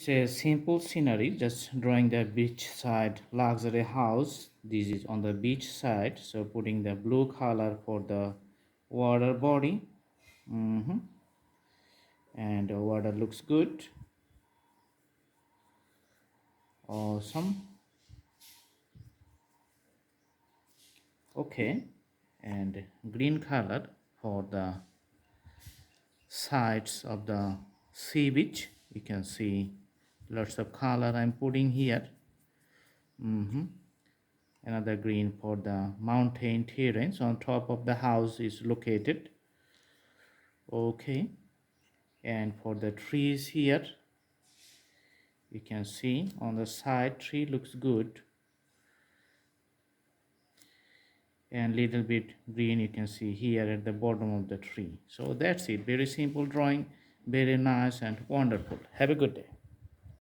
a simple scenery, just drawing the beachside luxury house. This is on the beach side, so putting the blue color for the water body. And the water looks good. Awesome. Okay, and green color for the sides of the sea beach. You can see lots of color I'm putting here. Another green for the mountain terrains on top of the house is located. Okay, and for the trees here, you can see on the side tree looks good, and little bit green you can see here at the bottom of the tree. So that's it, very simple drawing, very nice and wonderful. Have a good day.